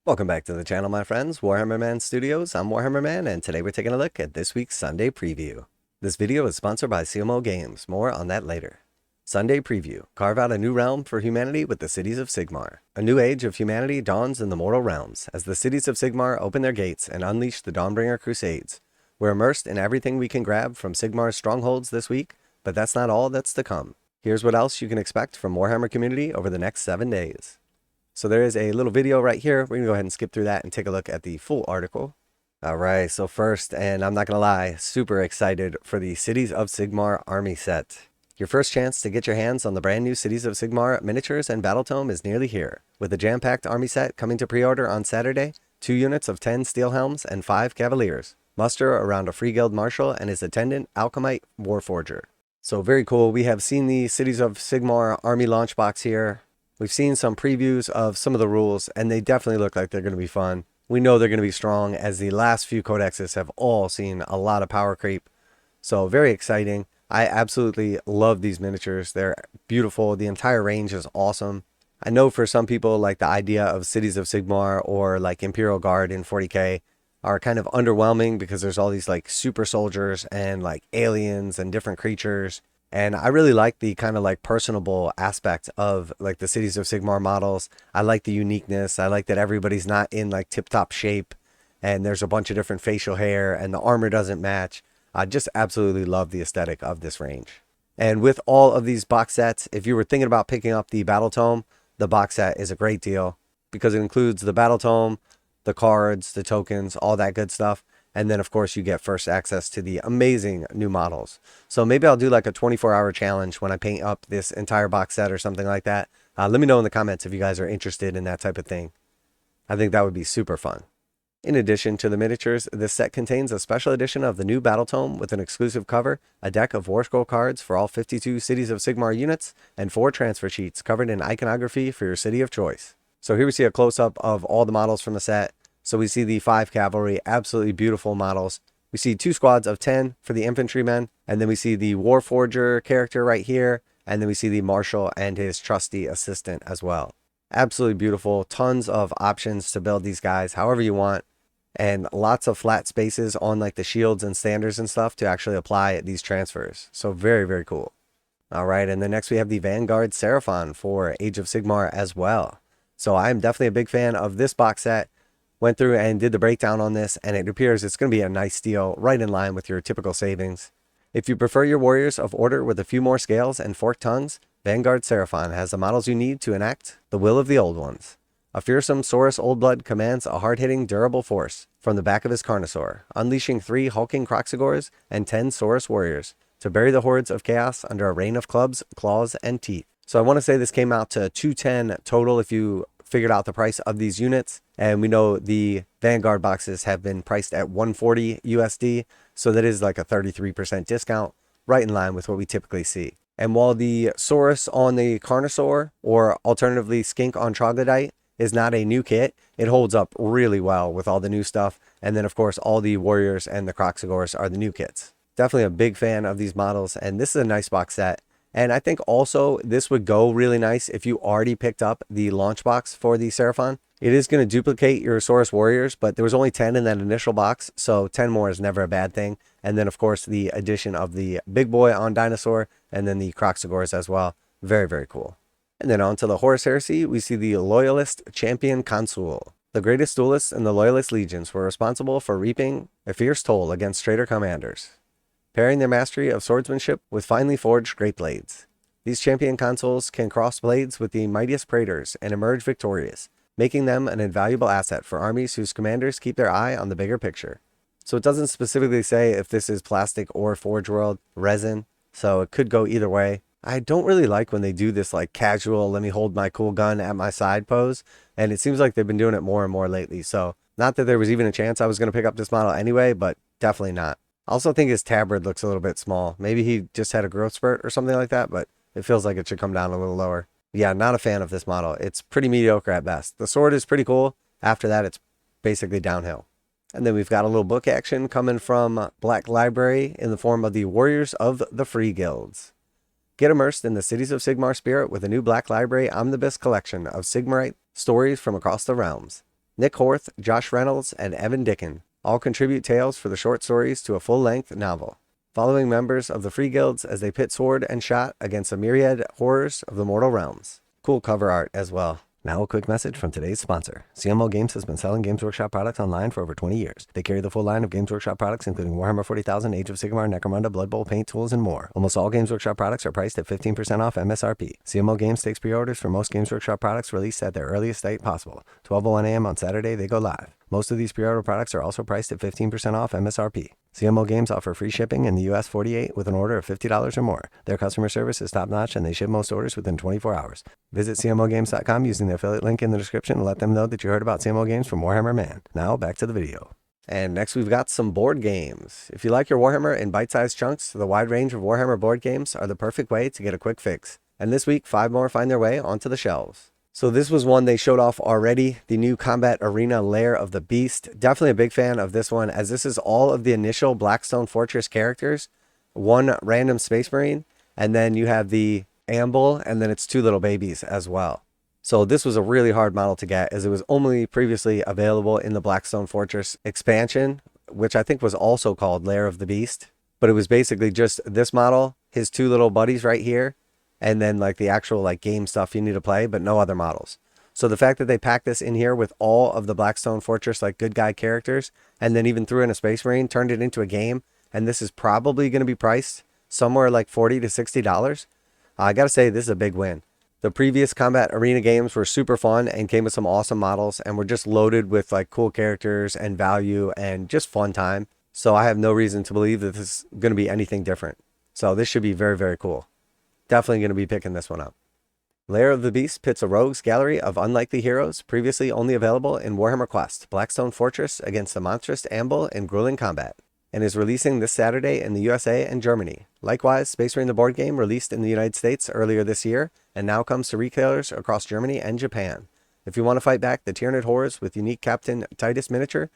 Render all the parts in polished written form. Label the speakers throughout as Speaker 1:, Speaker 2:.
Speaker 1: Welcome back to the channel, my friends. Warhammer Man Studios. I'm Warhammer Man, and today we're taking a look at this week's Sunday preview. This video is sponsored by CMO Games. More on that later. Sunday preview. Carve out a new realm for humanity with the cities of Sigmar. A new age of humanity dawns in the mortal realms as the cities of Sigmar open their gates and unleash the Dawnbringer Crusades. We're immersed in everything we can grab from Sigmar's strongholds this week, but that's not all that's to come. Here's what else you can expect from Warhammer community over the next 7 days. So there is a little video right here. We're going to go ahead and skip through that and take a look at the full article. All right, so first, and I'm not going to lie, super excited for the Cities of Sigmar army set. Your first chance to get your hands on the brand new Cities of Sigmar miniatures and battle tome is nearly here. With a jam-packed army set coming to pre-order on Saturday, 2 units of 10 steel helms and 5 cavaliers. Muster around a Freeguild marshal and his attendant, Alchemite Warforger. So very cool. We have seen the Cities of Sigmar army launch box here. We've seen some previews of some of the rules, and they definitely look like they're going to be fun. We know they're going to be strong, as the last few codexes have all seen a lot of power creep. So very exciting. I absolutely love these miniatures. They're beautiful. The entire range is awesome. I know for some people, like the idea of Cities of Sigmar or like Imperial Guard in 40k are kind of underwhelming because there's all these like super soldiers and like aliens and different creatures. And I really like the kind of like personable aspect of like the Cities of Sigmar models. I like the uniqueness. I like that everybody's not in like tip-top shape and there's a bunch of different facial hair and the armor doesn't match. I just absolutely love the aesthetic of this range. And with all of these box sets, if you were thinking about picking up the Battle Tome, the box set is a great deal because it includes the Battle Tome, the cards, the tokens, all that good stuff. And then, of course, you get first access to the amazing new models. So maybe I'll do like a 24-hour challenge when I paint up this entire box set or something like that. Let me know in the comments if you guys are interested in that type of thing. I think that would be super fun. In addition to the miniatures, this set contains a special edition of the new Battle Tome with an exclusive cover, a deck of War Scroll cards for all 52 Cities of Sigmar units, and 4 transfer sheets covered in iconography for your city of choice. So here we see a close-up of all the models from the set. So we see the 5 cavalry, absolutely beautiful models. We see 2 squads of 10 for the infantrymen. And then we see the Warforger character right here. And then we see the marshal and his trusty assistant as well. Absolutely beautiful. Tons of options to build these guys however you want. And lots of flat spaces on like the shields and standards and stuff to actually apply these transfers. So very, very cool. All right. And then next we have the Vanguard Seraphon for Age of Sigmar as well. So I'm definitely a big fan of this box set. Went through and did the breakdown on this, and it appears it's going to be a nice deal right in line with your typical savings. If you prefer your warriors of order with a few more scales and forked tongues, Vanguard Seraphon has the models you need to enact the will of the old ones. A fearsome Saurus Oldblood commands a hard-hitting, durable force from the back of his Carnosaur, unleashing 3 hulking Kroxigors and 10 Saurus warriors to bury the hordes of chaos under a rain of clubs, claws, and teeth. So I want to say this came out to $210 total if you figured out the price of these units, and we know the Vanguard boxes have been priced at $140 USD, so that is like a 33% discount, right in line with what we typically see. And while the Saurus on the Carnosaur, or alternatively Skink on Troglodyte, is not a new kit, it holds up really well with all the new stuff, and then of course all the warriors and the Kroxigors are the new kits. Definitely a big fan of these models, and this is a nice box set. And I think also this would go really nice if you already picked up the launch box for the Seraphon. It is going to duplicate your Saurus warriors, but there was only 10 in that initial box, so 10 more is never a bad thing. And then of course the addition of the big boy on Dinosaur, and then the Kroxigors as well. Very, very cool. And then on to the Horus Heresy, we see the Loyalist Consul. The greatest duelists in the Loyalist legions were responsible for reaping a fierce toll against traitor commanders, pairing their mastery of swordsmanship with finely forged great blades. These champion consuls can cross blades with the mightiest praetors and emerge victorious, making them an invaluable asset for armies whose commanders keep their eye on the bigger picture. So it doesn't specifically say if this is plastic or forgeworld resin, so it could go either way. I don't really like when they do this like casual, let me hold my cool gun at my side pose, and it seems like they've been doing it more and more lately. So not that there was even a chance I was going to pick up this model anyway, but definitely not. I also think his tabard looks a little bit small. Maybe he just had a growth spurt or something like that, but it feels like it should come down a little lower. Yeah, not a fan of this model. It's pretty mediocre at best. The sword is pretty cool. After that, it's basically downhill. And then we've got a little book action coming from Black Library in the form of the Warriors of the Freeguilds. Get immersed in the Cities of Sigmar spirit with a new Black Library omnibus collection of Sigmarite stories from across the realms. Nick Horth, Josh Reynolds, and Evan Dickin all contribute tales for the short stories to a full-length novel, following members of the Freeguilds as they pit sword and shot against the myriad horrors of the mortal realms. Cool cover art as well. Now a quick message from today's sponsor. CMO Games has been selling Games Workshop products online for over 20 years. They carry the full line of Games Workshop products, including Warhammer 40,000, Age of Sigmar, Necromunda, Blood Bowl, paint tools, and more. Almost all Games Workshop products are priced at 15% off MSRP. CMO Games takes pre-orders for most Games Workshop products released at their earliest date possible. 12:01 a.m. on Saturday, they go live. Most of these pre-order products are also priced at 15% off MSRP. CMO Games offer free shipping in the US 48 with an order of $50 or more. Their customer service is top-notch and they ship most orders within 24 hours. Visit CMOGames.com using the affiliate link in the description and let them know that you heard about CMO Games from Warhammer Man. Now back to the video. And next we've got some board games. If you like your Warhammer in bite-sized chunks, the wide range of Warhammer board games are the perfect way to get a quick fix. And this week, 5 more find their way onto the shelves. So this was one they showed off already, the new Combat Arena Lair of the Beast. Definitely a big fan of this one, as this is all of the initial Blackstone Fortress characters, 1 random Space Marine, and then you have the Amble, and then it's 2 little babies as well. So this was a really hard model to get, as it was only previously available in the Blackstone Fortress expansion, which I think was also called Lair of the Beast. But it was basically just this model, his 2 little buddies right here, and then like the actual like game stuff you need to play, but no other models. So the fact that they packed this in here with all of the Blackstone Fortress like good guy characters, and then even threw in a Space Marine, turned it into a game, and this is probably going to be priced somewhere like $40 to $60. I gotta say, this is a big win. The previous Combat Arena games were super fun and came with some awesome models and were just loaded with like cool characters and value and just fun time. So I have no reason to believe that this is going to be anything different. So this should be very, very cool. Definitely going to be picking this one up. Lair of the Beast pits a rogues gallery of unlikely heroes previously only available in Warhammer Quest, Blackstone Fortress against the monstrous Amble in grueling combat, and is releasing this Saturday in the USA and Germany. Likewise, Space Marine the board game released in the United States earlier this year and now comes to retailers across Germany and Japan. If you want to fight back the Tyranid horrors with unique Captain Titus miniature,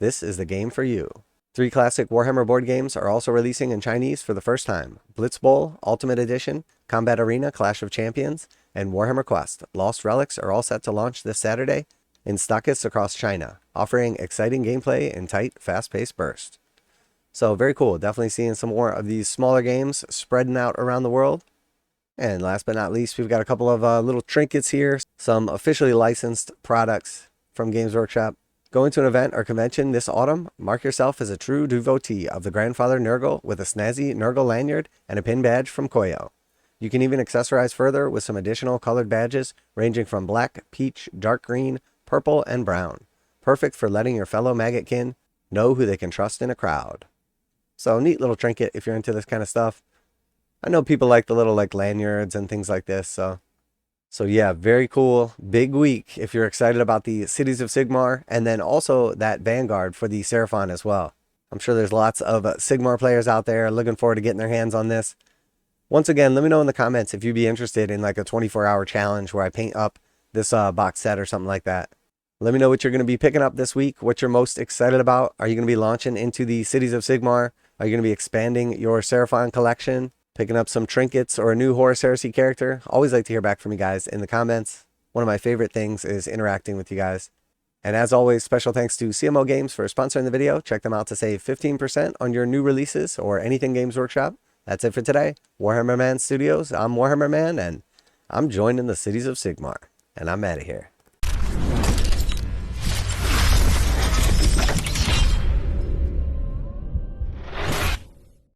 Speaker 1: this is the game for you. 3 classic Warhammer board games are also releasing in Chinese for the first time. Blitz Bowl, Ultimate Edition, Combat Arena, Clash of Champions, and Warhammer Quest, Lost Relics are all set to launch this Saturday in stockists across China, offering exciting gameplay in tight, fast-paced bursts. So very cool. Definitely seeing some more of these smaller games spreading out around the world. And last but not least, we've got a couple of little trinkets here. Some officially licensed products from Games Workshop. Going to an event or convention this autumn, mark yourself as a true devotee of the Grandfather Nurgle with a snazzy Nurgle lanyard and a pin badge from Koyo. You can even accessorize further with some additional colored badges ranging from black, peach, dark green, purple, and brown. Perfect for letting your fellow maggotkin know who they can trust in a crowd. So neat little trinket if you're into this kind of stuff. I know people like the little like lanyards and things like this, So yeah, very cool. Big week if you're excited about the Cities of Sigmar, and then also that Vanguard for the Seraphon as well. I'm sure there's lots of Sigmar players out there looking forward to getting their hands on this. Once again, let me know in the comments if you'd be interested in like a 24-hour challenge where I paint up this box set or something like that. Let me know what you're going to be picking up this week, what you're most excited about. Are you going to be launching into the Cities of Sigmar? Are you going to be expanding your Seraphon collection? Picking up some trinkets or a new Horus Heresy character? Always like to hear back from you guys in the comments. One of my favorite things is interacting with you guys. And as always, special thanks to CMO Games for sponsoring the video. Check them out to save 15% on your new releases or anything Games Workshop. That's it for today. Warhammer Man Studios, I'm Warhammer Man, and I'm joining the Cities of Sigmar. And I'm out of here.